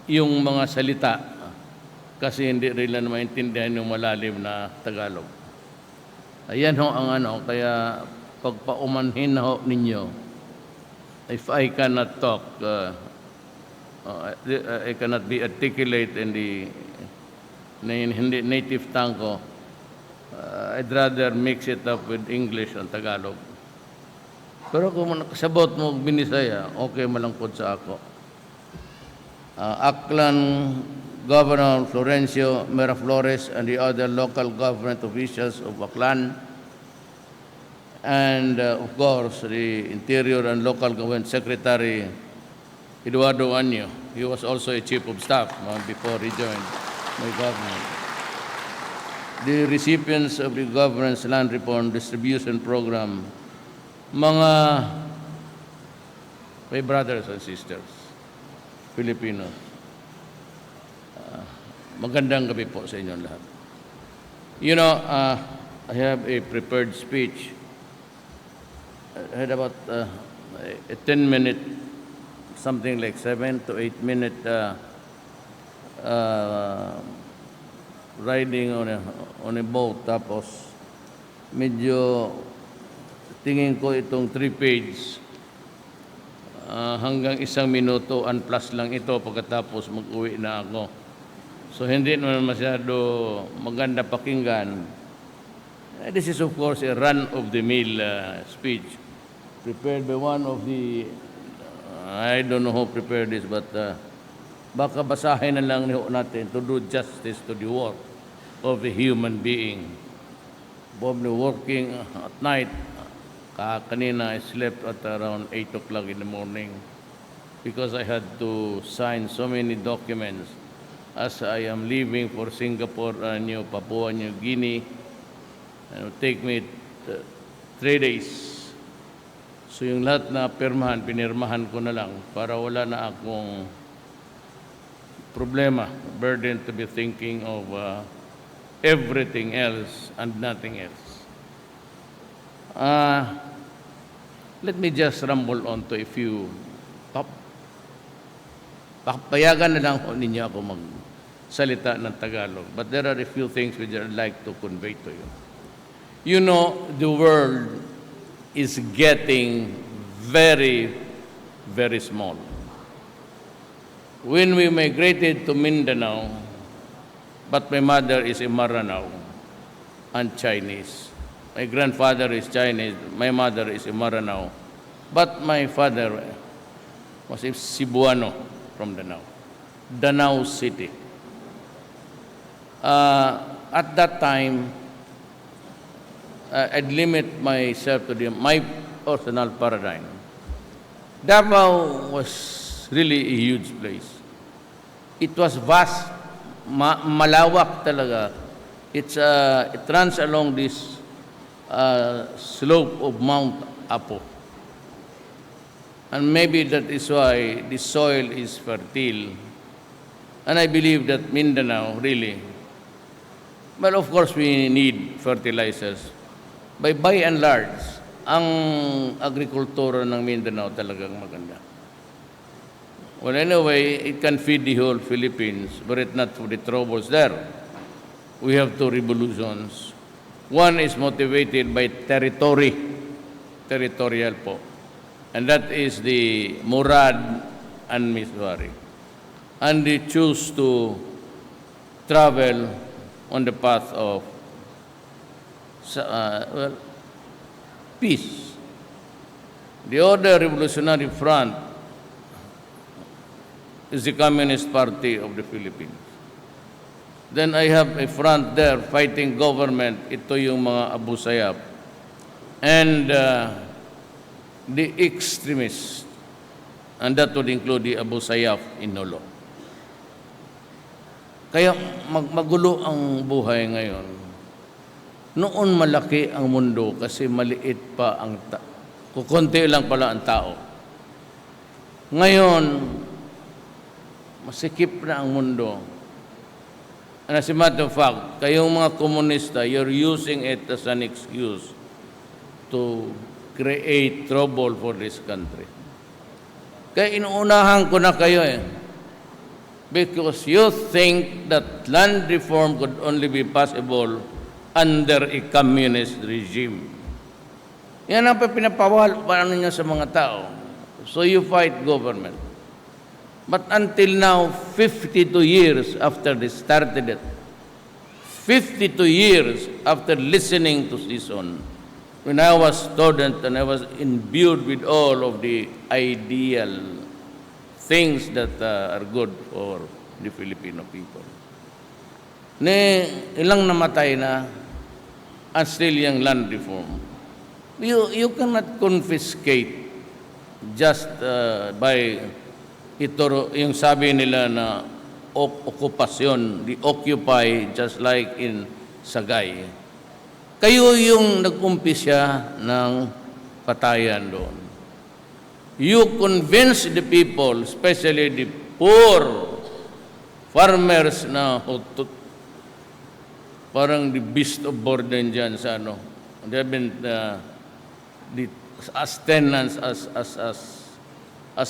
yung mga salita kasi hindi rin na maintindihan yung malalim na Tagalog. Ayan ho ang kaya pagpaumanhin ho ninyo, if I cannot talk, I cannot be articulate in the native tongue ko, I'd rather mix it up with English and Tagalog. Pero kung nakasabot mo Binisaya, okay malangkod sa ako. Aklan Governor Florencio Miraflores and the other local government officials of Aklan, and of course the Interior and Local Government Secretary Eduardo Anyo. He was also a chief of staff before he joined my government. The recipients of the government's land reform distribution program, mga my brothers and sisters, Filipinos, magandang gabi po sa inyong lahat. You know, I have a prepared speech. I had about a 10-minute, something like 7 to 8 minute riding on a boat. Tapos medyo tingin ko itong 3-page hanggang 1 minuto and plus lang ito pagkatapos mag-uwi na ako. So hindi naman masyado maganda pakinggan. This is of course a run-of-the-mill speech prepared by one of the, I don't know who prepared this, but baka basahin na lang natin to do justice to the work of a human being. Probably working at night. Kanina I slept at around 8 o'clock in the morning because I had to sign so many documents as I am leaving for Singapore and Papua New Guinea. It will take me 3 days. So yung lahat na pinirmahan ko na lang para wala na akong problema, burden to be thinking of everything else and nothing else. Let me just rumble on to a few payagan na lang ninyo ako magsalita ng Tagalog. But there are a few things which I'd like to convey to you. You know, the world is getting very, very small. When we migrated to Mindanao, but my mother is a Maranao and Chinese. My grandfather is Chinese, my mother is a Maranao. But my father was a Cebuano from Danao City. At that time, I'd limit myself to my personal paradigm. Davao was really a huge place. It was vast, malawak talaga. It runs along this slope of Mount Apo. And maybe that is why the soil is fertile. And I believe that Mindanao really, well, of course we need fertilizers. By and large, ang agrikultura ng Mindanao talagang maganda. Well, anyway, it can feed the whole Philippines, were it not for the troubles there. We have 2 revolutions. One is motivated by territorial po. And that is the Murad and Miswari. And they choose to travel on the path of peace. The other revolutionary front is the Communist Party of the Philippines. Then I have a front there fighting government. Ito yung mga abusayap. And the extremists, and that would include the Abu Sayyaf in Nolo. Kaya magulo ang buhay ngayon. Noon malaki ang mundo kasi maliit pa ang kukunti lang pala ang tao. Ngayon, masikip na ang mundo. And as a matter of fact, kayong mga komunista, you're using it as an excuse to create trouble for this country. Kaya inuunahan ko na kayo because you think that land reform could only be possible under a communist regime. Yan ang paano niya sa mga tao. So you fight government. But until now, 52 years after they started it, 52 years after listening to season, when I was student and I was imbued with all of the ideal things that are good for the Filipino people. Ilang namatay na and still yung land reform. You cannot confiscate just by ito yung sabi nila na okupasyon, the occupy just like in Sagay. Kayo yung nag-umpisa ng patayan doon. You convince the people, especially the poor farmers na parang the beast of burden dyan sa ano. They have been as tenants as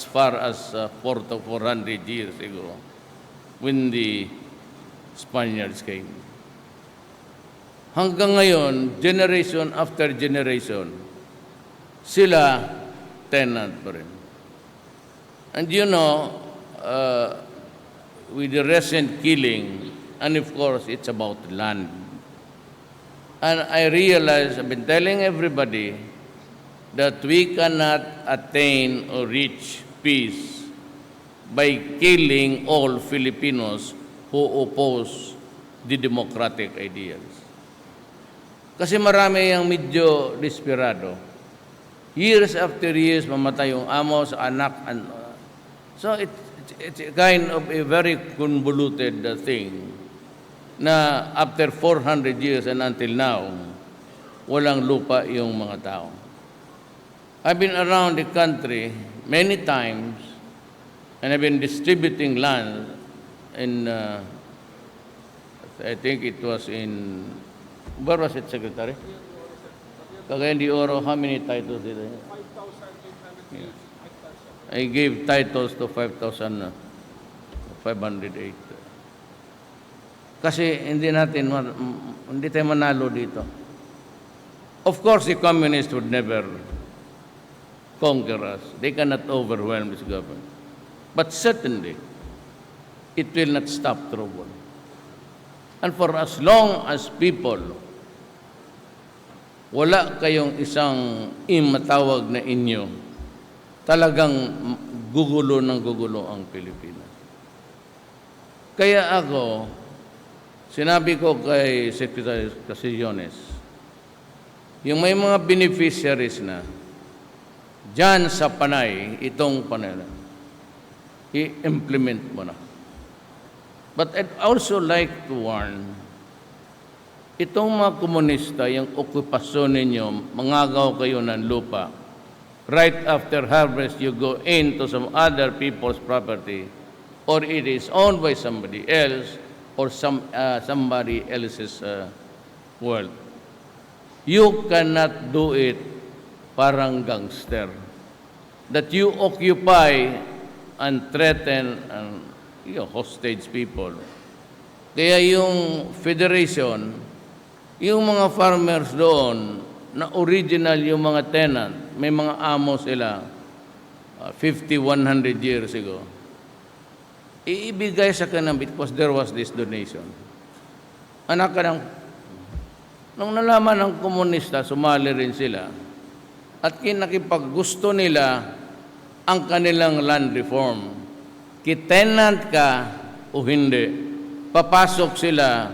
far as 400 years ago when the Spaniards came. Hanggang ngayon, generation after generation, sila tenant pa rin. And you know, with the recent killing, and of course, it's about land. And I realize, I've been telling everybody, that we cannot attain or reach peace by killing all Filipinos who oppose the democratic ideals. Kasi marami yung medyo desperado. Years after years, mamatay yung amo sa anak. So it's a kind of a very convoluted thing na after 400 years and until now, walang lupa yung mga tao. I've been around the country many times and I've been distributing land in, I think it was in, where was it, Secretary? Cagayan de Oro, how many titles did I have? 5,800 hectares. I gave titles to 5,508. Kasi hindi tayo manalo dito. Of course, the communists would never conquer us. They cannot overwhelm this government. But certainly, it will not stop trouble. And for as long as people, wala kayong isang imatawag na inyo, talagang gugulo ng gugulo ang Pilipinas. Kaya ako, sinabi ko kay Secretary Casillones, yung may mga beneficiaries na, dyan sa Panay, itong Panay, i-implement mo na. But I'd also like to warn, itong mga komunista, yung okupasyon ninyo, mangagaw kayo ng lupa, right after harvest, you go into some other people's property, or it is owned by somebody else, or somebody else's world. You cannot do it parang gangster. That you occupy and threaten and hostage people. Kaya yung federation, yung mga farmers doon, na original yung mga tenant, may mga amo sila, 50, 100 years ago, iibigay sa kanang because there was this donation. Anak ka ng, nung nalaman ng komunista, sumali rin sila, at kinakipaggusto nila ang kanilang land reform. Kitenant ka o hindi, papasok sila,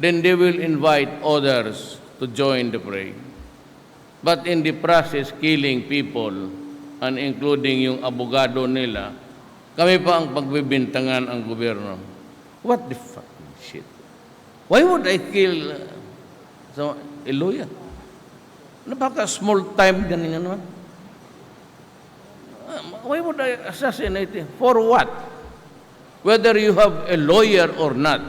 then they will invite others to join the fray. But in the process, killing people, and including yung abogado nila, kami pa ang pagbibintangan ang gobyerno. What the fucking shit? Why would I kill a lawyer? Napaka small time ganyan naman. Why would I assassinate him? For what? Whether you have a lawyer or not,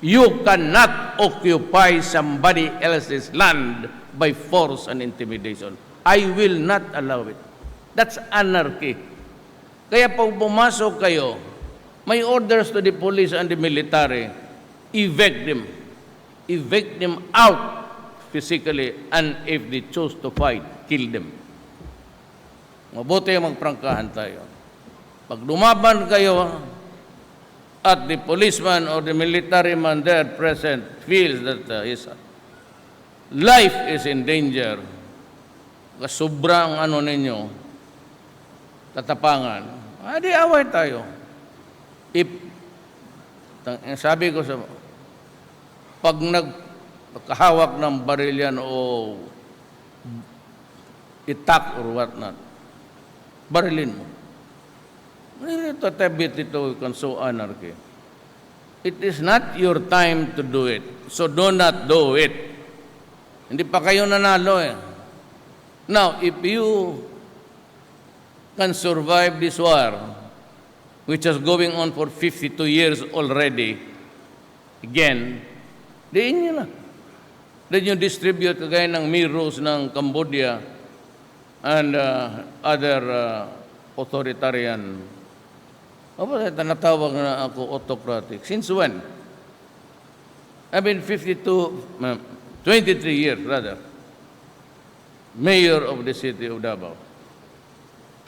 you cannot occupy somebody else's land by force and intimidation. I will not allow it. That's anarchy. Kaya pag pumasok kayo, My orders to the police and the military, evict them. Evict them out physically, and if they choose to fight, kill them. Mabuti magprangkahan tayo. Pag lumaban kayo at the policeman or the military man there present feels that his life is in danger, sobrang ninyo, tatapangan, di away tayo. If, sabi ko sa, pag nagkahawak ng baril yan o itak or whatnot, barilin mo. Ito tabit ito can so anarchy. It is not your time to do it. So do not do it. Hindi pa kayo nanalo eh. Now, if you can survive this war, which is going on for 52 years already, again, diin nyo na. Then you distribute kagaya ng Miros ng Cambodia and other authoritarian. Natawag na ako autocratic. Since when? I've been 23 years rather, mayor of the city of Davao.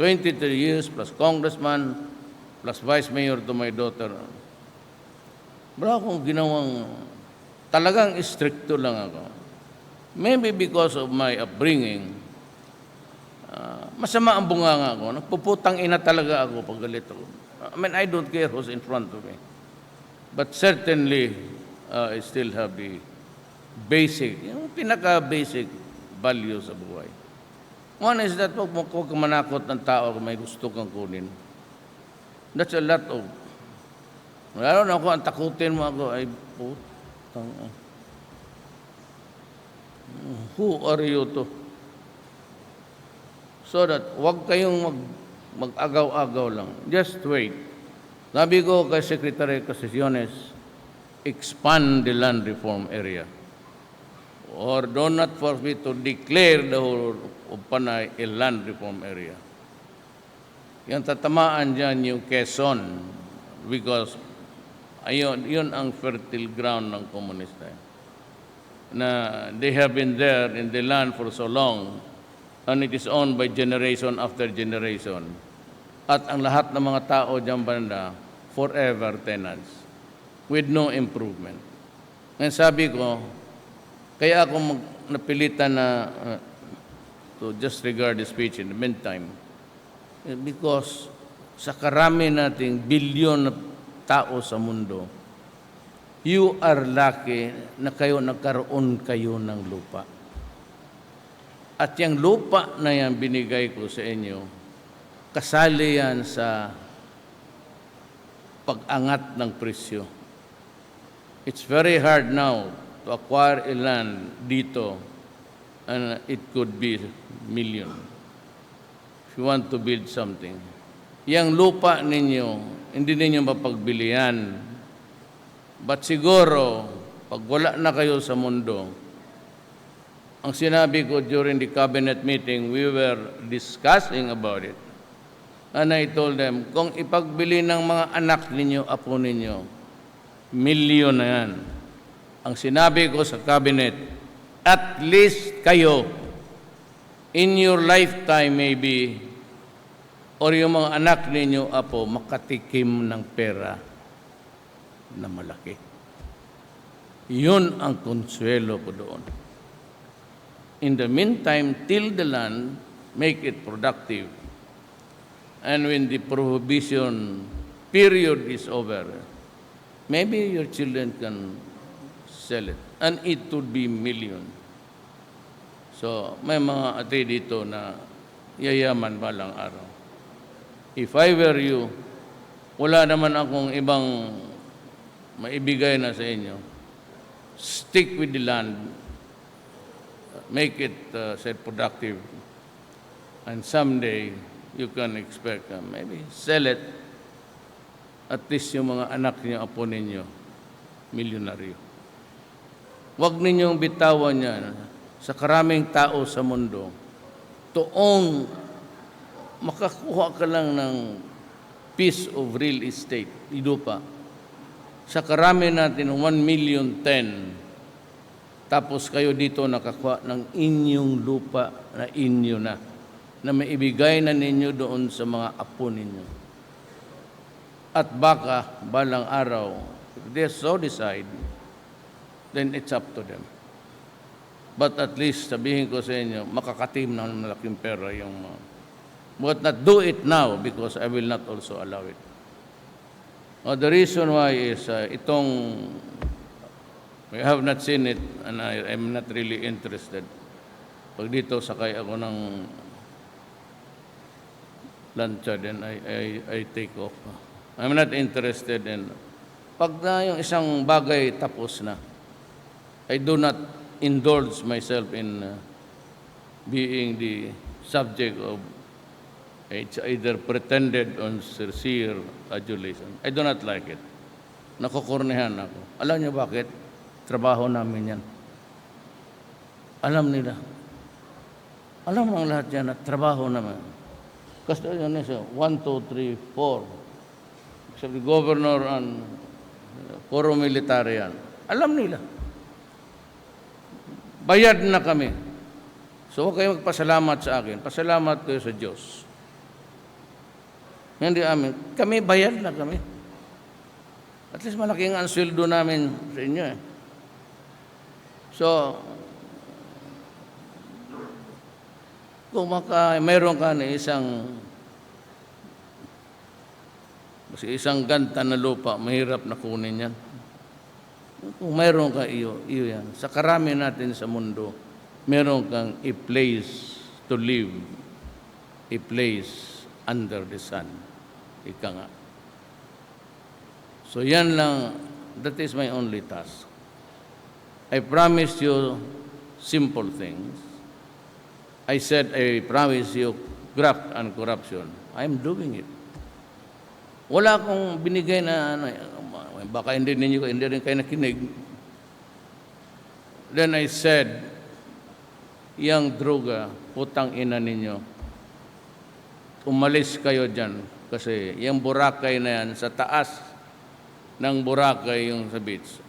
23 years plus congressman, plus vice mayor to my daughter. Wala akong ginawang, talagang stricto lang ako. Maybe because of my upbringing, masama ang bunganga ko. Nagpuputang ina talaga ako pag galit ako. I mean, I don't care who's in front of me. But certainly, I still have the basic, yung pinaka-basic values sa buhay. One is that huwag ka manakot ng tao kung may gusto kang kunin. That's a lot of, lalo na ako, ang takutin mo ako, ay putang, who are you to? So that, huwag kayong mag-agaw-agaw lang. Just wait. Sabi ko kay Secretary Casesiones, expand the land reform area. Or do not force me to declare the whole of Panay a land reform area. Yan tatamaan dyan yung Quezon because yun ang fertile ground ng komunista. Na they have been there in the land for so long and it is owned by generation after generation. At ang lahat ng mga tao dyan banda, forever tenants with no improvement. Ngayon sabi ko, kaya ako napilitan na to just regard the speech in the meantime because sa karami nating bilyon na tao sa mundo, you are lucky na nagkaroon kayo ng lupa. At yung lupa na yan binigay ko sa inyo, kasali yan sa pag-angat ng presyo. It's very hard now to acquire a land dito and it could be million if you want to build something. Yang lupa ninyo, hindi ninyo mapagbilian. But siguro, pag wala na kayo sa mundo, ang sinabi ko during the cabinet meeting, we were discussing about it. And I told them, kung ipagbili ng mga anak ninyo, apo ninyo, milyon na yan. Ang sinabi ko sa cabinet, at least kayo, in your lifetime maybe, or yung mga anak ninyo, apo, makatikim ng pera na malaki. Yun ang konsuelo ko doon. In the meantime, till the land, make it productive. And when the prohibition period is over, maybe your children can sell it. And it would be million. So, may mga ate dito na yayaman balang araw. If I were you, wala naman akong ibang maibigay na sa inyo. Stick with the land. Make it self-productive. And someday, you can expect maybe sell it. At least yung mga anak niyo, apo ninyo, milyonaryo. Huwag ninyong bitawan yan sa karaming tao sa mundo. Toong makakuha ka lang ng piece of real estate, lupa. Sa karami natin, 1,010,000. Tapos kayo dito nakakuha ng inyong lupa na inyo na maibigay na ninyo doon sa mga apo ninyo. At baka, balang araw, if they so decide, then it's up to them. But at least, sabihin ko sa inyo, makakatim ng malaking pera yung mga. But not do it now because I will not also allow it. The reason why is we have not seen it and I am not really interested. Pag dito sakay ako ng lancha, then I take off. I'm not interested in. Pag na yung isang bagay tapos na, I do not indulge myself in being the subject of it's either pretended or sincere adulation. I do not like it. Nakukurnihan ako. Alam niyo bakit? Trabaho namin yan. Alam nila. Alam ng lahat yan at trabaho naman. Kasi yun is 1, 2, 3, 4. Except the governor and puro military yan. Alam nila. Bayad na kami. So huwag kayo magpasalamat sa akin. Pasalamat kayo sa Diyos. Hindi amin. Kami, bayad na kami. At least malaking ang sweldo namin sa inyo eh. So, kung mayroon ka na isang ganta na lupa, mahirap na kunin yan. Kung mayroon ka, iyo yan. Sa karami natin sa mundo, mayroon kang a place to live, a place under the sun. Ika nga. So yan lang, that is my only task. I promised you simple things. I said, I promise you graft and corruption. I'm doing it. Wala akong binigay na, baka hindi rin kayo nakinig. Then I said, yang droga, putang ina ninyo, umalis kayo dyan. Kasi yung Boracay na yan, sa taas ng Boracay yung sa beach.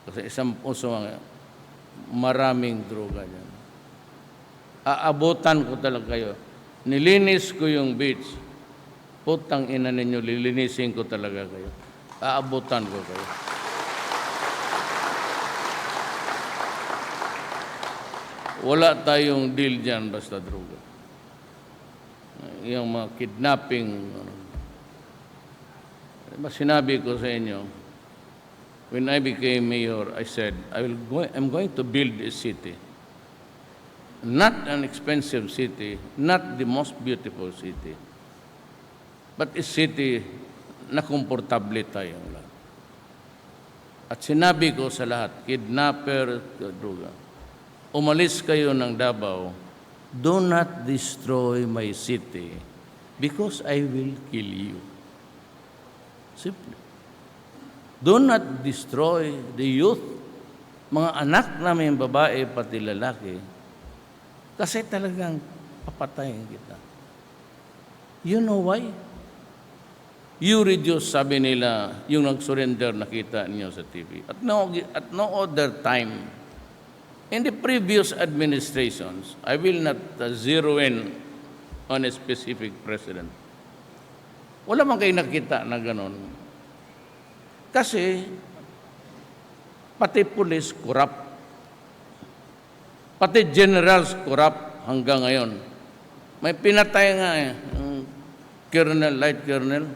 Kasi isang puso, maraming droga dyan. Aabutan ko talaga kayo. Nilinis ko yung beach. Putang ina ninyo, lilinisin ko talaga kayo. Aabutan ko kayo. Wala tayong deal dyan basta droga. Yung mga kidnapping. Sinabi ko sa inyo, when I became mayor, I said, I'm going to build a city. Not an expensive city, not the most beautiful city, but a city na komportable tayong lahat. At sinabi ko sa lahat, kidnapper, droga, umalis kayo ng Davao, do not destroy my city because I will kill you. Simple. Do not destroy the youth, mga anak namin babae pati lalaki, kasi talagang papatayin kita. You know why? You reduce, sabi nila, yung nag-surrender nakita niyo sa TV. At no other time, in the previous administrations, I will not zero in on a specific president. Wala man kayo nakita na ganon. Kasi, pati police corrupt. Pati generals corrupt hanggang ngayon. May pinatay nga yung colonel, light colonel.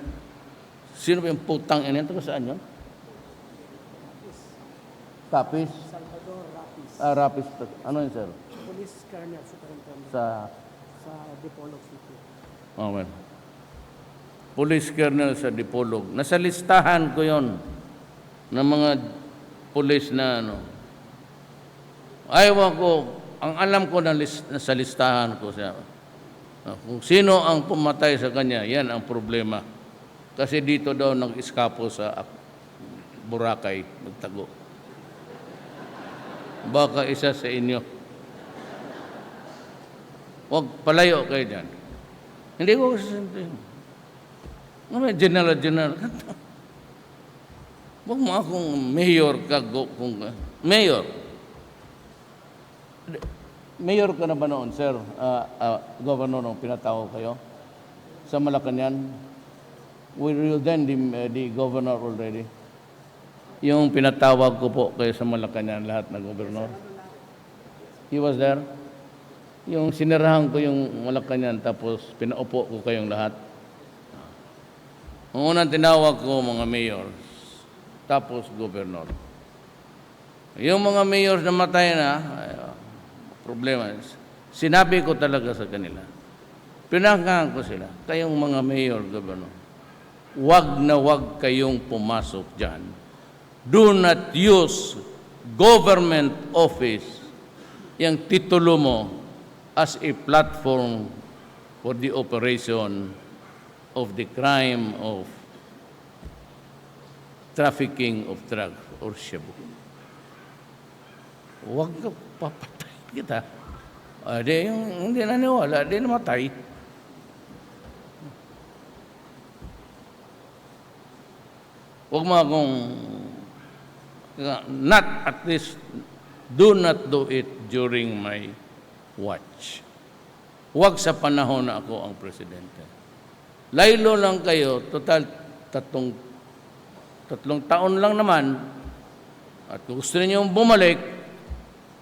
Sino ba yung putang ina? Ito saan yun? Rapis? Salvador Rapis. Rapis. Ano yun, sir? Police Colonel Superintendent Sa Dipolog City. Oh, well. Police Colonel sa Dipolog. Nasa listahan ko yon ng mga police na ano. Ayaw ko, ang alam ko na nasa listahan ko siya. Kung sino ang pumatay sa kanya, yan ang problema. Kasi dito daw nag-iskapo sa Boracay, nagtago. Baka isa sa inyo. Huwag palayo kayo dyan. Hindi ko sasabihin. May general. Huwag mo akong mayor ka, mayor. Mayor ka na ba noon, sir? Governor, nung pinatawag kayo sa Malacanang? Were you then the governor already? Yung pinatawag ko po kayo sa Malacanang, lahat na governor. He was there. Yung sinirahan ko yung Malacanang, tapos pinaupo ko kayong lahat. Ang unang tinawag ko, mga mayor, tapos governor. Yung mga mayor na matay na, problema. Sinabi ko talaga sa kanila. Pinangkahan ko sila, kayong mga mayor, governor, wag na wag kayong pumasok dyan. Do not use government office, yung titulo mo, as a platform for the operation of the crime of trafficking of drugs or shabu. Huwag ka papatay kita. Yung hindi naniwala, di namatay. Huwag mo akong, not at least, do not do it during my watch. Huwag sa panahon na ako ang presidente. Laylo lang kayo, total tatlong taon lang naman, at kung gusto niyo bumalik,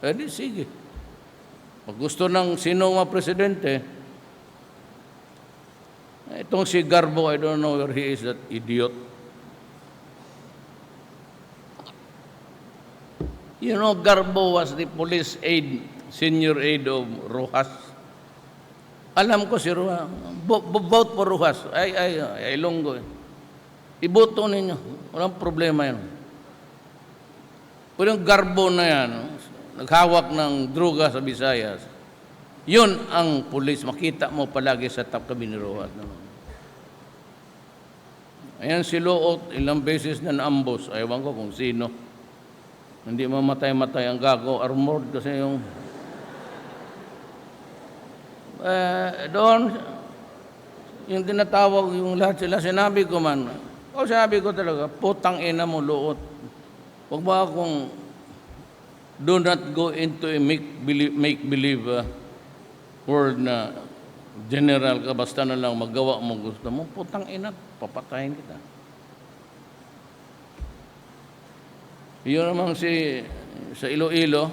di sige. Pag gusto ng sino mga presidente, itong si Garbo, I don't know where he is, that idiot. You know, Garbo was the police aide, senior aide of Rojas. Alam ko si Rojas. Vote for Rojas. Ay Ilonggo. Iboto ninyo. Walang problema yan. Pero yung Garbo na yan, naghawak ng droga sa Visayas, yun ang pulis. Makita mo palagi sa top kami ni Rojas. Ayan si Loot, ilang beses na naambos. Ayawan ko kung sino. Hindi mamatay-matay ang gago. Armored kasi yung... doon, yung tinatawag yung lahat sila, sinabi ko man, sinabi ko talaga, putang ina mo, Loot. Huwag ba akong do not go into a make-believe world na general ka, basta na lang magawa mo gusto mo, putang ina, papatayin kita. Yun naman sa Iloilo,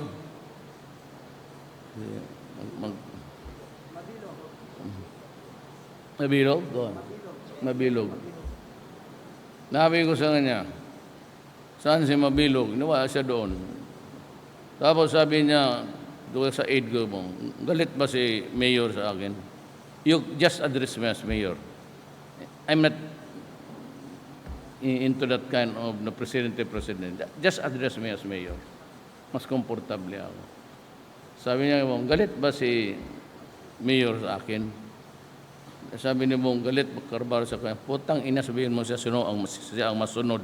Mabilog? Doon. Mabilog. Nabi ko sa kanya, saan si Mabilog? Nawala siya doon. Tapos sabi niya, doon sa aid ko mo, galit ba si Mayor sa akin? You just address me as Mayor. I'm not into that kind of na president. Just address me as Mayor. Mas komportable ako. Sabi niya, galit ba si Mayor sa akin? Sabi ni mong galit, magkarbaro sa kanya, putang ina, sabihin mo siya ang masunod.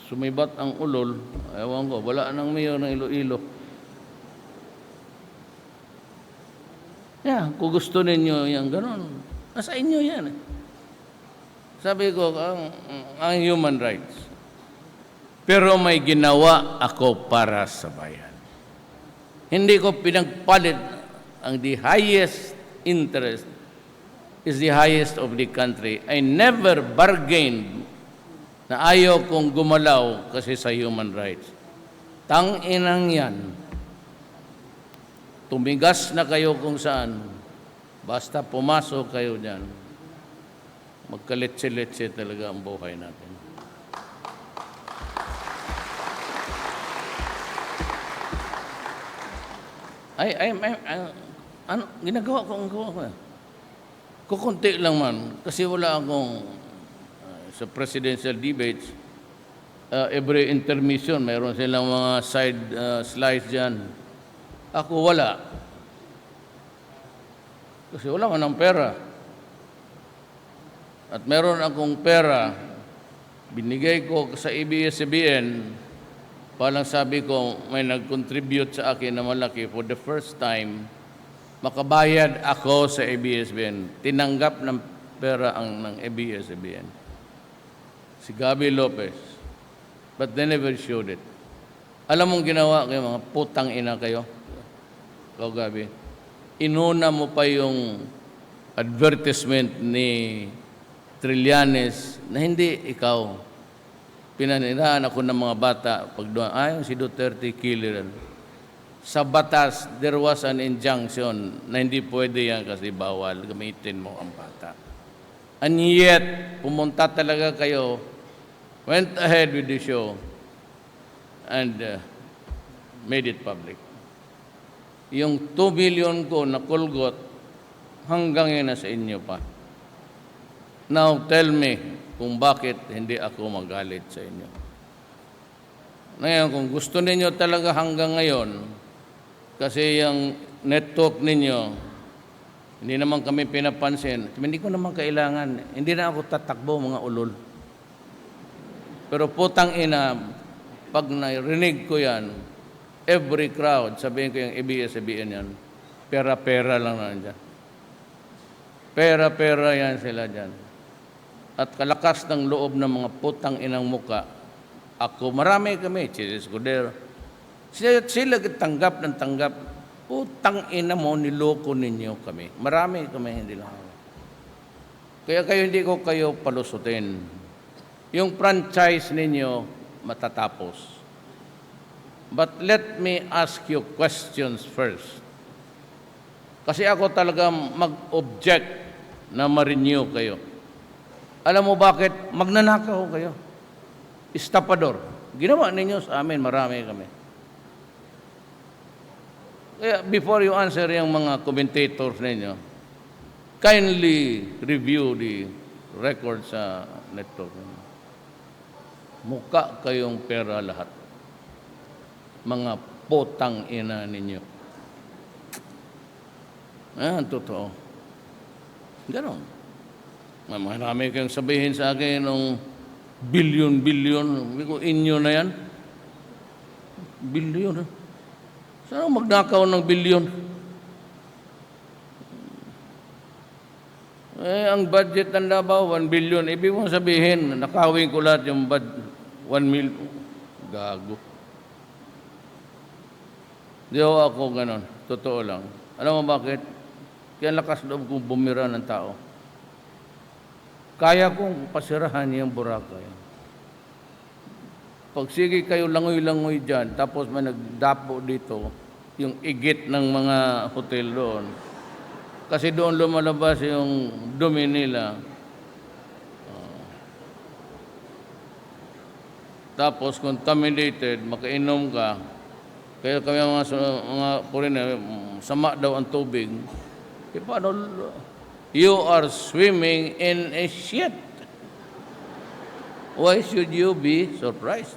Sumibat ang ulol, ewan ko, wala nang mayor ng Iloilo. Kung gusto ninyo yan, gano'n, nasa inyo yan. Sabi ko, ang human rights. Pero may ginawa ako para sa bayan. Hindi ko pinagpalit ang the highest interest is the highest of the country. I never bargained na ayaw kong gumalaw kasi sa human rights. Tang-inang yan. Tumigas na kayo kung saan. Basta pumasok kayo dyan. Magkaletse-letse talaga ang buhay natin. Ginagawa ko ang gawa ko. Kukunti lang man, kasi wala akong sa presidential debates, every intermission, mayroon silang mga side slides dyan. Ako wala. Kasi wala man ng pera. At meron akong pera, binigay ko sa ABS-CBN, palang sabi ko, may nag-contribute sa akin na malaki for the first time, makabayad ako sa ABS-CBN. Tinanggap ng pera ang ng ABS-CBN. Si Gabi Lopez. But they never showed it. Alam mong ginawa kayo, mga putang ina kayo? Ikaw, Gabi. Inuna mo pa yung advertisement ni Trillanes na hindi ikaw. Pinanirahan ako ng mga bata pag doon, si Duterte killer. Sa batas, there was an injunction na hindi pwede yan kasi bawal. Gamitin mo ang bata. And yet, pumunta talaga kayo, went ahead with the show, and made it public. Yung 2 million ko na kulgot, hanggang yun na sa inyo pa. Now, tell me kung bakit hindi ako magalit sa inyo. Ngayon, kung gusto ninyo talaga hanggang ngayon, kasi yung network ninyo, hindi naman kami pinapansin. Hindi ko naman kailangan. Hindi na ako tatakbo, mga ulol. Pero putang ina, pag narinig ko yan, every crowd, sabihin ko yung ABS-CBN yan, pera-pera lang na dyan. Pera-pera yan sila dyan. At kalakas ng loob ng mga putang inang muka, ako, marami kami, Chis Escudero, sila tanggap ng tanggap, putang ina mo, niloko ninyo kami. Marami kami, hindi lang ako. Kaya hindi ko kayo palusutin. Yung franchise ninyo, matatapos. But let me ask you questions first. Kasi ako talaga mag-object na ma-renew kayo. Alam mo bakit? Magnanakaw kayo. Estapador. Ginawa ninyo sa amin, marami kami. Kaya before you answer yung mga commentators ninyo, kindly review the record sa network. Mukha kayong pera lahat. Mga potang ina ninyo. Totoo. Ganon. Marami kayong sabihin sa akin ng bilyon-bilyon. Inyo na yan. Bilyon. Saan magnakaw ng bilyon? Ang budget ng Davao, 1 billion. Ibig mong sabihin, nakawin ko lahat yung 1 million. Gago. Di ako ganon. Totoo lang. Alam mo bakit? Kaya lakas loob kong bumira ng tao. Kaya kong pasirahan yung Boracay. Pag sige kayo langoy-langoy dyan, tapos may nagdapo dito, yung igit ng mga hotel doon. Kasi doon lumalabas yung dumi nila. Tapos contaminated, makainom ka. Kaya kami mga foreigner, sama daw ang tubig. Paano? You are swimming in a shit. Why should you be surprised?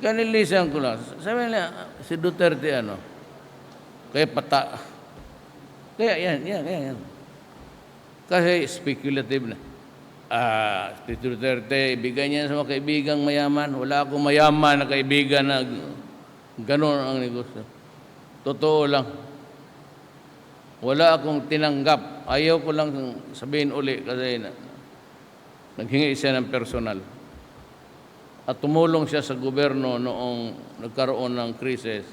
Kanilisan ko lang. Sabi nila, si Duterte kaya Kaya yan. Kasi speculative na. Si Duterte, ibigay niya sa mga kaibigang mayaman. Wala akong mayaman na kaibigan na gano'n ang negosyo. Totoo lang. Wala akong tinanggap. Ayaw ko lang sabihin uli kasi naghingi siya ng personal. At tumulong siya sa gobyerno noong nagkaroon ng krisis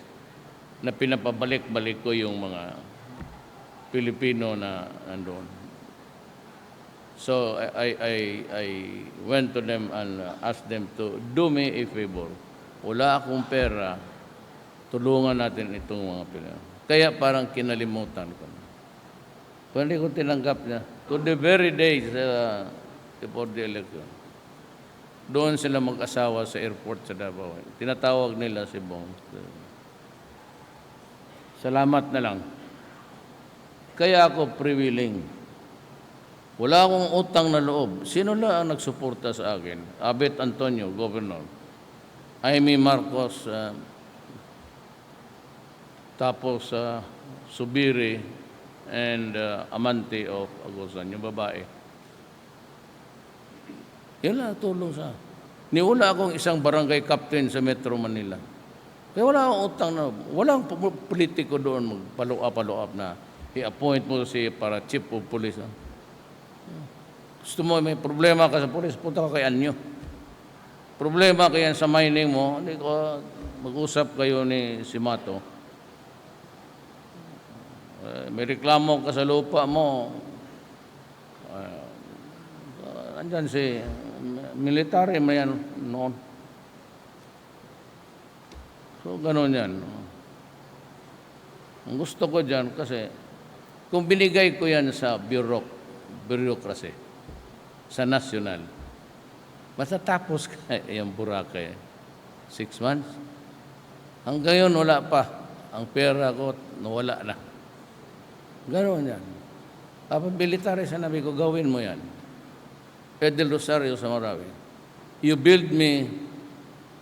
na pinapabalik-balik ko yung mga Pilipino na nandoon. So I went to them and asked them to do me a favor. Wala akong pera, tulungan natin itong mga Pilipino. Kaya parang kinalimutan ko. Kung hindi ko tinanggap niya, to the very day before the election, doon sila mag-asawa sa airport sa Davao. Tinatawag nila si Bong. Salamat na lang. Kaya ako pre-willing. Wala akong utang na loob. Sino lang ang nagsuporta sa akin? Abet Antonio, Governor. Amy Marcos, tapos Subiri, and Amante of Agosan, yung babae. Yan lang tulong sa. Niwala akong isang barangay captain sa Metro Manila. Kaya wala akong utang na, walang politiko doon magpalo-up na i-appoint mo si para chief of police. Gusto mo, may problema ka sa pulis, punta ka kay Anyo. Problema kaya sa mining mo, hindi ko mag-usap kayo ni Simato. May reklamo ka sa lupa mo, andyan si military mo yan noon. So, gano'n yan. Ang gusto ko dyan, kasi kung binigay ko yan sa bureaucracy, sa national, matatapos ka yung Boracay. 6 months. Hanggang yun, wala pa. Ang pera ko, nawala na. Gano'n yan. Kapag military, sanabi ko, gawin mo yan. Pedro Rosario sa Marawi. You build me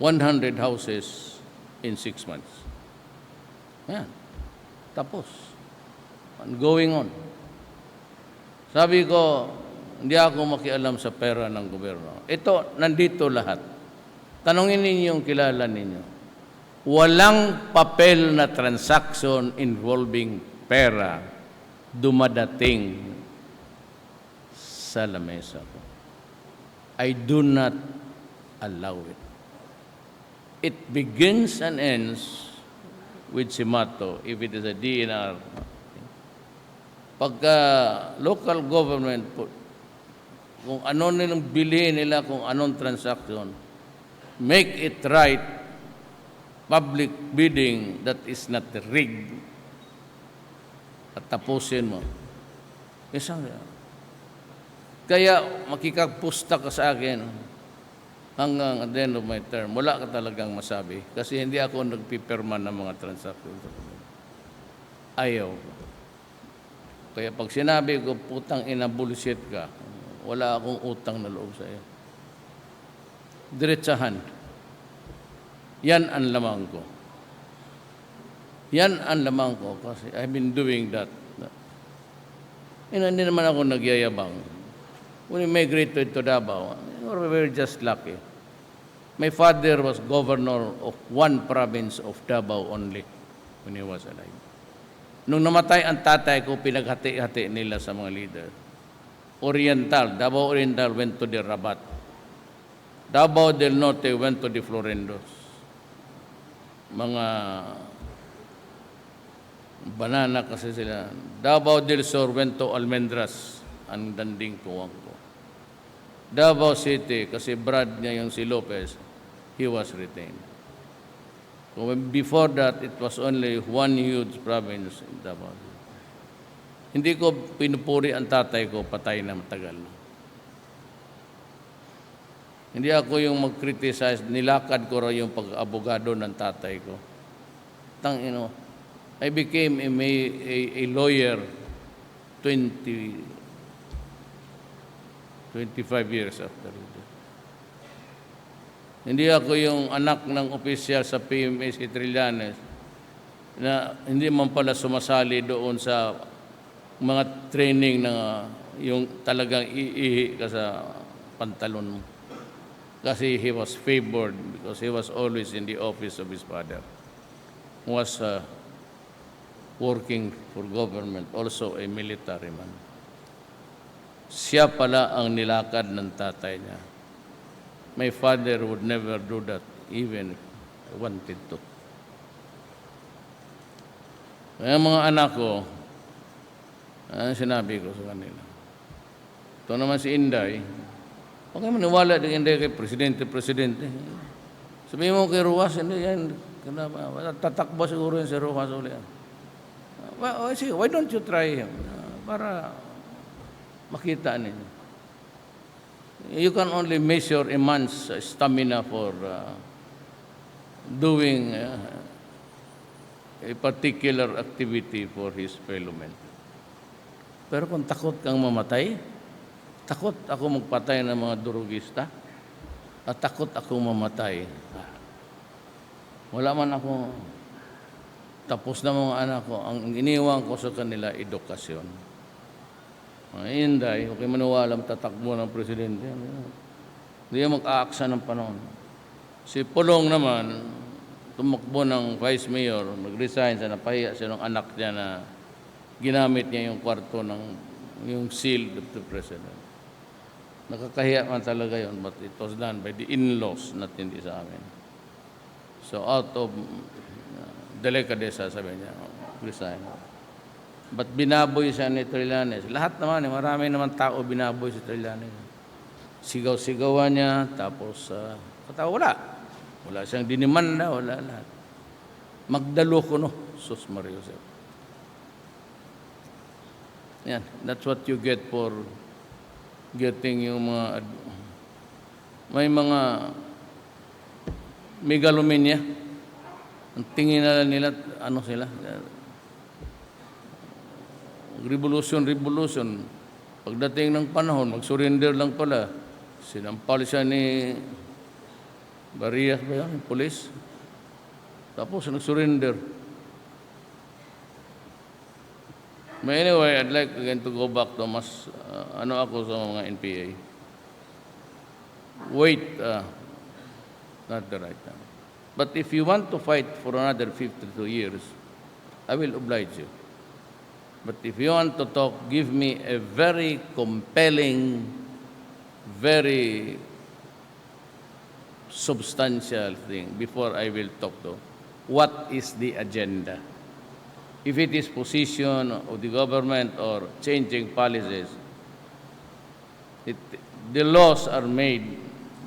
100 houses in 6 months. Yan. Tapos. And going on. Sabi ko, hindi ako makialam sa pera ng gobyerno. Ito, nandito lahat. Tanungin ninyo yung kilala ninyo. Walang papel na transaction involving pera dumadating sa lamesa ko. I do not allow it. It begins and ends with Simato if it is a DNR. Pagka local government, kung ano nilang bilhin nila, kung anong transaction, make it right, public bidding that is not rigged, at tapusin mo. Isang, kaya makikagpusta ka sa akin hanggang at the end of my term, wala ka talagang masabi. Kasi hindi ako nagpipirma ng mga transaction. Ayaw. Kaya pag sinabi ko, putang ina, bullshit ka, wala akong utang na loob sa iyo. Diretsahan. Yan ang lamang ko. Yan ang lamang ko kasi I've been doing that. Hindi naman ako nagyayabang. When we migrated to Davao, we were just lucky. My father was governor of one province of Davao only when he was alive. Nung namatay ang tatay ko, pinaghati-hati nila sa mga leader. Oriental, Davao Oriental went to the Rabat. Davao del Norte went to the Florendos. Mga banana kasi sila. Davao del Sur went to Almendras, ang danding tuwang ko. Davao City, kasi brad niya yung si Lopez, he was retained. Before that, it was only one huge province in Davao. Hindi ko pinupuri ang tatay ko, patay na matagal na. Hindi ako yung mag-criticize, nilakad ko raw yung pag-abogado ng tatay ko. I became a lawyer 25 years after it. Hindi ako yung anak ng opisyal sa PMA si Trillanes na hindi man pala sumasali doon sa mga training na yung talagang iihi ka sa pantalon mo. Kasi he was favored because he was always in the office of his father. He was working for government, also a military man. Siya pala ang nilakad ng tatay niya. My father would never do that, even if I wanted to. Kaya mga anak ko, sinabi ko sa kanila. Ito naman si Inday, huwag kayo maniwala din Inday kay Presidente. Sabihin mo kay Ruas, hindi yan, tatakbo siguro yan si Ruas ulit. Well, why don't you try him? Para makita ninyo. You can only measure a man's stamina for doing a particular activity for his fellow men. Pero kung takot kang mamatay, takot ako magpatay ng mga durugista, at takot ako mamatay. Wala man ako, tapos na mga anak ko, ang iniwan ko sa kanila, edukasyon. Inday, okay maniwalang tatakbo ng presidente. Hindi mag-aaksa ng panahon. Si Pulong naman, tumakbo ng vice mayor, nag-resign sa napahiya siya ng anak niya na ginamit niya yung kwarto ng yung seal of the President. Nakakahiya man talaga yun, but it was done by the in-laws, not hindi sa amin. So out of delicadeza, sabi niya, resign. But binaboy siya ni Trillanes. Lahat naman, marami naman tao binaboy si Trillanes. Sigaw-sigawan niya, tapos wala. Wala siyang dinimanda, wala lahat. Magdalo ko, no? Sus Maria Josep. Yan, that's what you get for getting yung mga, may mga megalomania. Ang tingin na nila, ano sila? Revolution. Pagdating ng panahon, mag-surrender lang pala. Sinampal siya ni Barrias ba yan, police? Tapos nag-surrender. But anyway, I'd like again to go back to mas, ano ako sa mga NPA. Wait, not the right time. But if you want to fight for another 52 years, I will oblige you. But if you want to talk, give me a very compelling, very substantial thing before I will talk to. What is the agenda? If it is position of the government or changing policies, the laws are made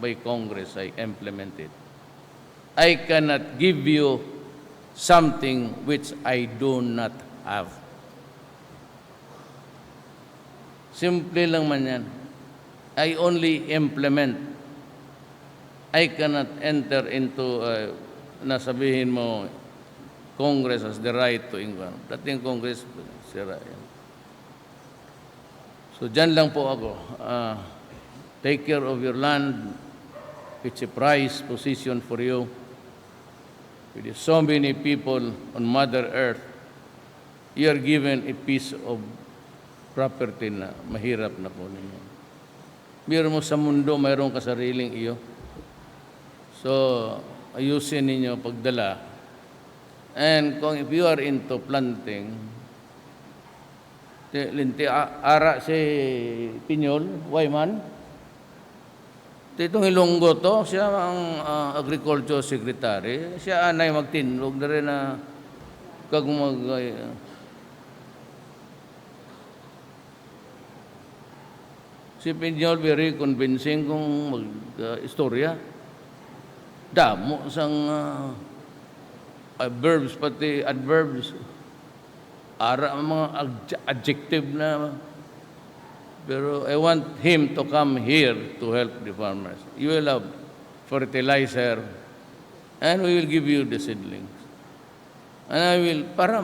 by Congress, I implement it. I cannot give you something which I do not have. Simple lang man yan. I only implement. I cannot enter into, nasabihin mo, Congress has the right to income. Dating Congress, sira yan. So dyan lang po ako. Take care of your land. It's a prized position for you. With so many people on Mother Earth, you are given a piece of property na mahirap na po ninyo. Biro mo sa mundo, mayroon ka sariling iyo. So, ayusin ninyo pagdala. And kung if you are into planting, linti ara si Pinyol, Wayman, itong Ilonggo to, siya ang agriculture secretary, siya anay magtinlog na rin na kag si Pinyol very convincing kung mag-istorya. Damo sang verbs, pati adverbs. Ara mga adjective na. Pero I want him to come here to help the farmers. You will have fertilizer and we will give you the seedlings. And I will, para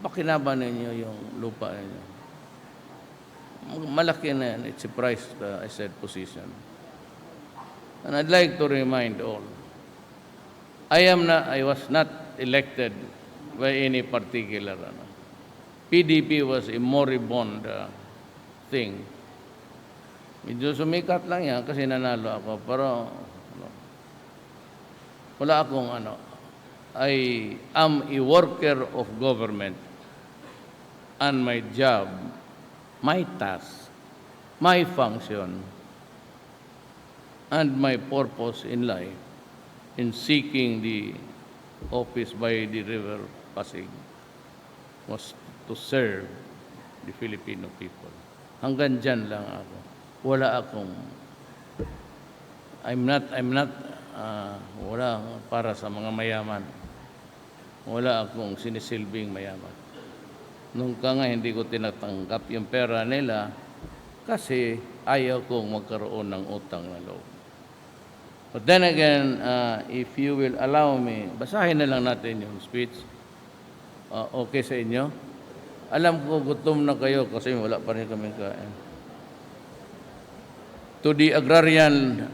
pakinaban ninyo yung lupa ninyo. Malaki na yan. It's a price, I said, position. And I'd like to remind all, I was not elected by any particular. PDP was a moribund thing. Medyo sumikat lang yan kasi nanalo ako. Pero wala akong I am a worker of government and my job, my task, my function, and my purpose in life in seeking the office by the River Pasig was to serve the Filipino people. Hanggang dyan lang ako. Wala akong, wala para sa mga mayaman. Wala akong sinisilbing mayaman. Nung ka nga hindi ko tinatanggap yung pera nila kasi ayaw kong magkaroon ng utang na loob. But then again, if you will allow me, basahin na lang natin yung speech. Okay sa inyo? Alam ko gutom na kayo kasi wala pa rin kaming kain. To the agrarian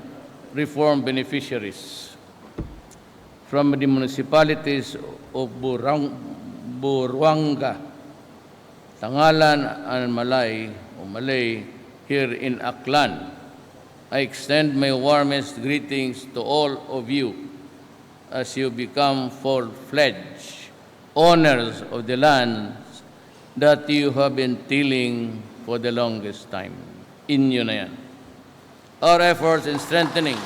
reform beneficiaries from the municipalities of Buruanga, Tangalan, and Malay here in Aklan, I extend my warmest greetings to all of you as you become full-fledged owners of the lands that you have been tilling for the longest time. Inyo na yan. Our efforts in strengthening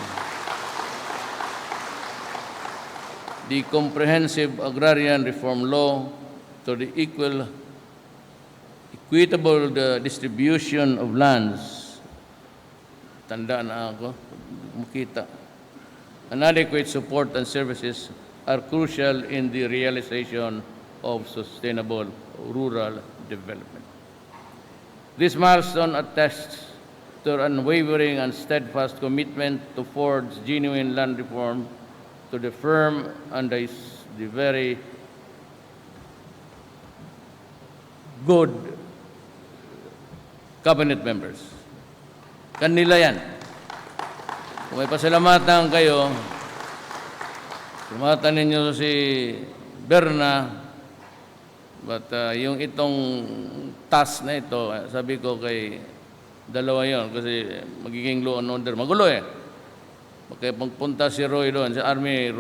the comprehensive agrarian reform law to the equitable distribution of lands, tandaan na ako, makita, and adequate support and services are crucial in the realization of sustainable rural development. This milestone attests to unwavering and steadfast commitment to forge genuine land reform to the firm and the very good cabinet members. Kanila yan. Kung may pasalamatan kayo, salamatan ninyo si Berna, but yung itong task na ito, sabi ko kay dalawa yon kasi magiging law and order. Magulo eh. Kaya pagpunta si Roy doon, sa army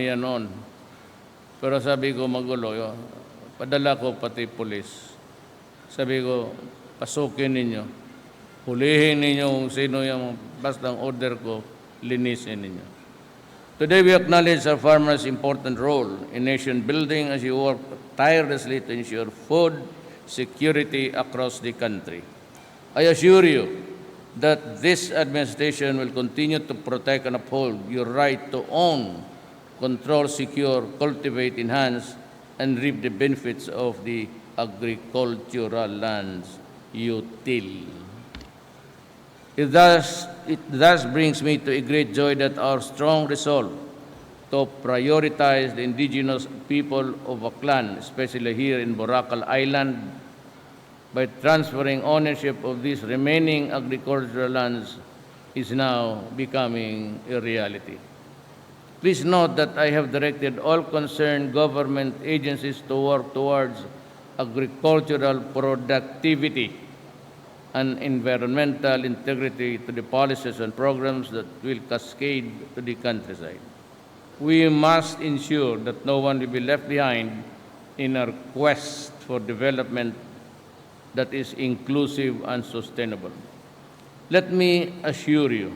yan noon. Pero sabi ko magulo, padala ko pati polis. Sabi ko, pasukin ninyo. Hulihin ninyo kung sino yung bastang order ko, linisin ninyo. Today we acknowledge our farmers' important role in nation building as you work tirelessly to ensure food security across the country. I assure you that this administration will continue to protect and uphold your right to own, control, secure, cultivate, enhance, and reap the benefits of the agricultural lands you till. It thus brings me to a great joy that our strong resolve to prioritize the indigenous people of Aklan, especially here in Boracay Island, by transferring ownership of these remaining agricultural lands is now becoming a reality. Please note that I have directed all concerned government agencies to work towards agricultural productivity and environmental integrity to the policies and programs that will cascade to the countryside. We must ensure that no one will be left behind in our quest for development that is inclusive and sustainable. Let me assure you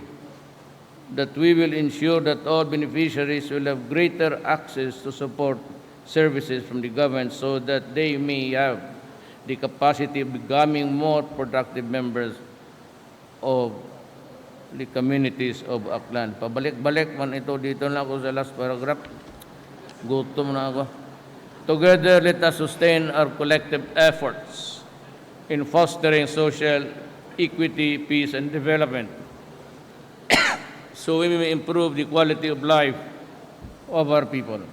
that we will ensure that all beneficiaries will have greater access to support services from the government so that they may have the capacity of becoming more productive members of the communities of Aklan. Pabalik-balik man ito, dito na ako sa last paragraph. Gutom na ako. Together, let us sustain our collective efforts in fostering social equity, peace, and development so we may improve the quality of life of our people.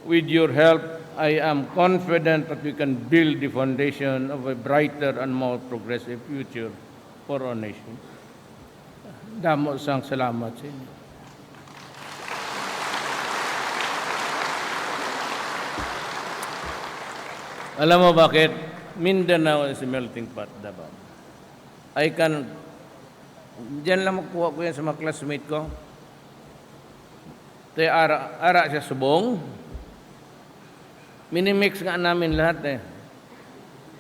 With your help, I am confident that we can build the foundation of a brighter and more progressive future for our nation. Damo sang salamat sa inyo. Alam mo bakit? Mindanao is a melting pot, Davao. Diyan lang makuha ko yan sa mga classmate ko. Ito ara siya subong. Minimix nga namin lahat eh.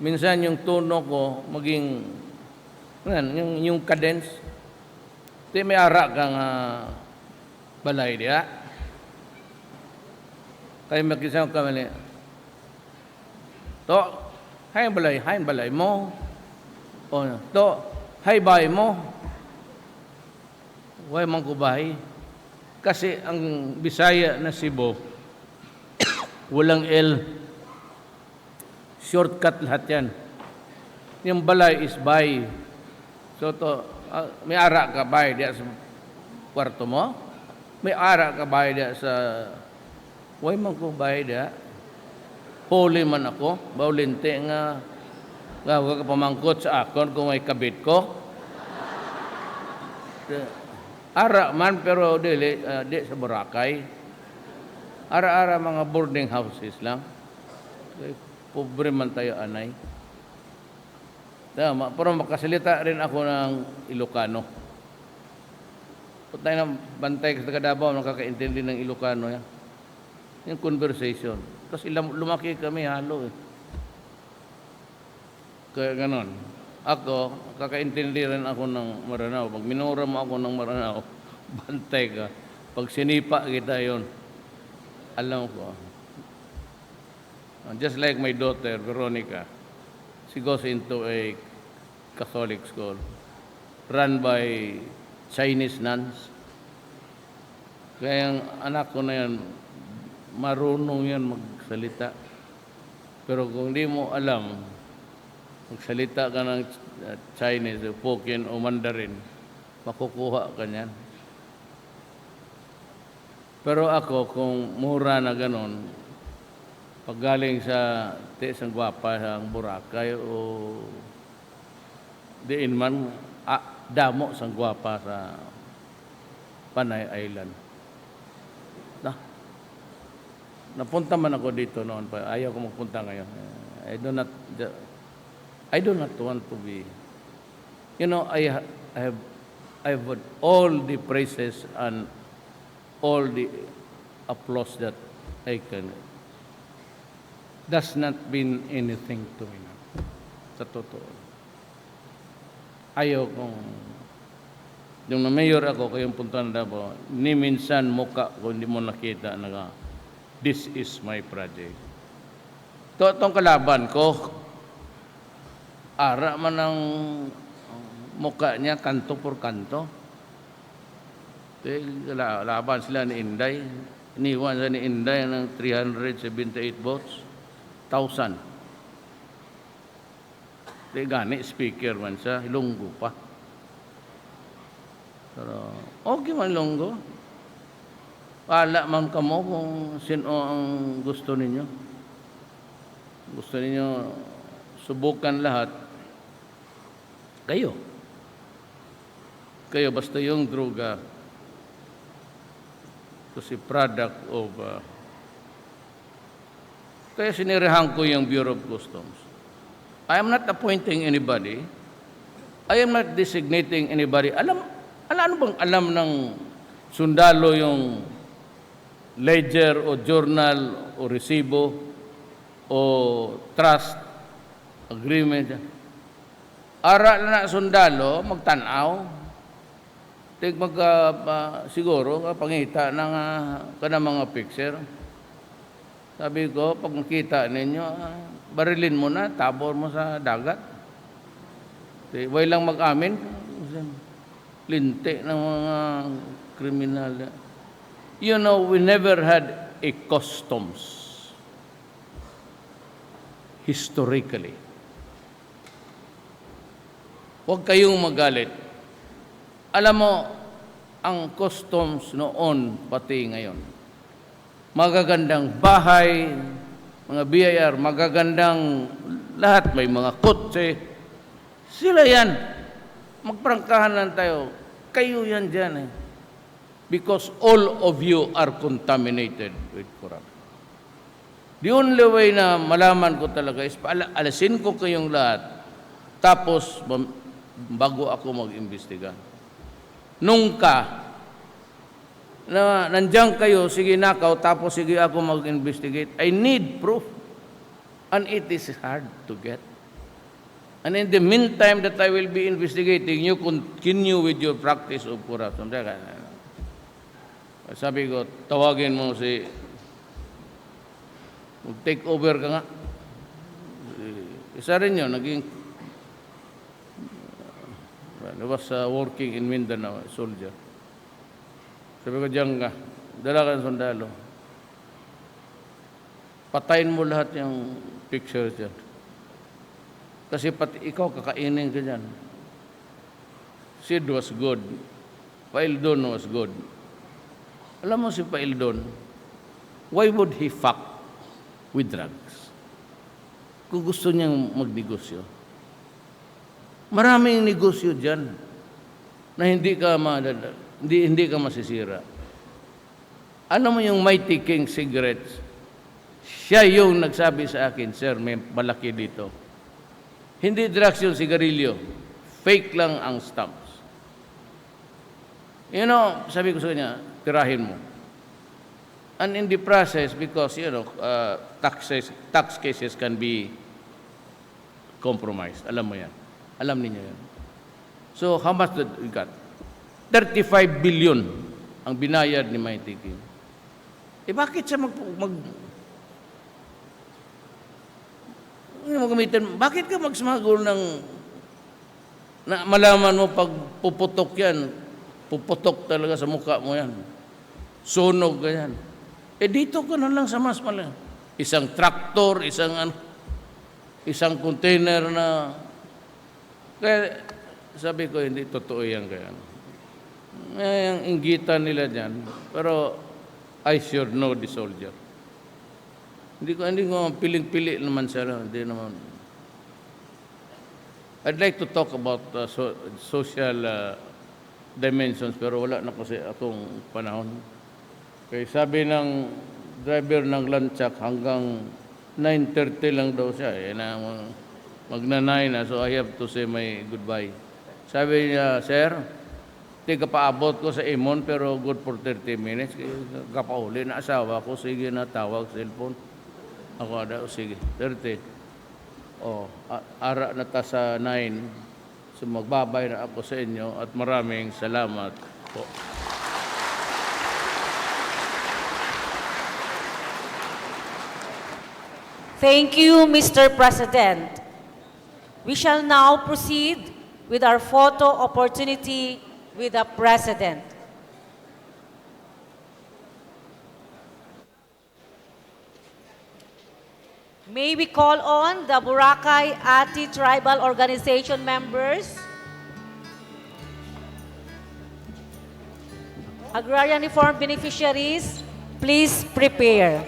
Minsan yung tono ko maging, yung cadence. Ito may ara kang balay diya. Kaya magkisama kami niya. To, hay balay mo. O, to, hay bay mo. Huwag man ko bahay. Kasi ang Bisaya na Cebu, walang L. Shortcut lahat yan. Yung balay is bay. So to, may ara ka bay diya sa kwarto mo. May ara ka bay diya sa, huwag man ko bahay diya. Holy man ako, baulinte nga huwag ka pamangkot sa akon kung may kabit ko. Ara man, pero di sa Boracay. Ara-ara mga boarding houses lang. Pobre man tayo, anay. Pero makasalita rin ako ng Ilocano. Kung tayo ng bantay sa Davao, nakakaintindi ng Ilocano yan. Yung conversation. Kasi lumaki kami halo eh. Kaya ganon. Ako, kakaintindi rin ako ng Maranao. Pag minura mo ako ng Maranao, bantay ka. Pag sinipa kita yon, alam ko. Just like my daughter, Veronica, she goes into a Catholic school run by Chinese nuns. Kaya ang anak ko na yan, marunong yan magsalita. Pero kung di mo alam, magsalita ka ng Chinese, Hokkien o Mandarin, makukuha ka niyan. Pero ako, kung mura na ganon, pag galing sa isang gwapa sa Boracay o diin man, damo sa gwapa sa Panay Island. Napunta man ako dito noon pa. Ayaw ko magpunta ngayon. I do not want to be. You know, I have had all the praises and all the applause that I can. Does not mean anything to me now. Sa totoo. Ayaw kong, yung na-mayor ako, kayong punta na Davao, ni minsan muka ko hindi mo nakita na this is my project. Itong kalaban ko, ara man ang muka niya, kanto por kanto. Laban sila ni Inday. Iniwan sila ni Inday ng 378 votes. 1,000. Gani, speaker man siya, Ilonggo pa. Pero, okay man Ilonggo. Wala man kamo kung sino ang gusto ninyo. Gusto ninyo subukan lahat. Kayo. Kayo, basta yung droga kasi product of kaya sinirahan ko yung Bureau of Customs. I am not appointing anybody. I am not designating anybody. Ano bang alam ng sundalo yung ledger o journal o resibo o trust agreement? Ara na sundalo, magtanaw. Siguro, pangita ng kanang mga picture. Sabi ko, pag nakita ninyo, barilin mo na, tabor mo sa dagat. Way lang mag-amin. Linti ng mga kriminal. You know, we never had a customs historically. Huwag kayong magalit. Alam mo, ang customs noon pati ngayon, magagandang bahay, mga BIR, magagandang lahat, may mga kotse. Sila yan. Magprangkahan lang tayo. Kayo yan dyan eh. Because all of you are contaminated with corruption. The only way na malaman ko talaga is alasin ko kayong lahat, tapos bago ako mag-imbestiga. Nung na nandiyan kayo, sige nakaw, tapos sige ako mag-investigate. I need proof. And it is hard to get. And in the meantime that I will be investigating, you continue with your practice of corruption. Sabi ko, tawagin mo take over ka nga. Isa rin yun, naging was working in Mindanao, soldier. Sabi ko, diyan ka, dala ka ng sundalo. Patayin mo lahat yung pictures dyan. Kasi pati ikaw, kakainin ka dyan. Sid was good. Paildon was good. Alam mo si Paildon, why would he fuck with drugs? Kung gusto niyang magnegosyo. Maraming negosyo dyan na hindi ka masisira. Alam mo yung Mighty King cigarettes? Siya yung nagsabi sa akin, sir, may malaki dito. Hindi drugs yung sigarilyo. Fake lang ang stamps. You know, sabi ko sa kanya, tirahin mo. And in the process, because, tax cases can be compromised. Alam mo yan. Alam niyo yan. So, how much did we got? 35 billion ang binayad ni Mighty King. Bakit siya bakit ka magsmagol ng na malaman mo pag puputok yan, puputok talaga sa mukha mo yan. Sunog ganyan. Dito ka na lang sa mas mali. Isang traktor, isang container na kaya sabi ko hindi totoo yan kaya. Ang inggitan nila diyan. Pero I sure know the soldier. Hindi ko piling-pili naman sila. Hindi naman. I'd like to talk about social dimensions pero wala na kasi akong panahon. Kaya sabi ng driver ng Lanchak hanggang 9:30 lang daw siya. Magna-9 na so I have to say my goodbye. Sabi niya, sir, di ka paabot ko sa Imon pero good for 30 minutes. Kapauli na asawa ko, sige na tawag cellphone. Ako ada, sige, 30. Ara na ta sa 9. So magbabay na ako sa inyo at maraming salamat po. Thank you, Mr. President. We shall now proceed with our photo opportunity with the President. May we call on the Boracay Ati Tribal Organization members, Agrarian Reform beneficiaries, please prepare.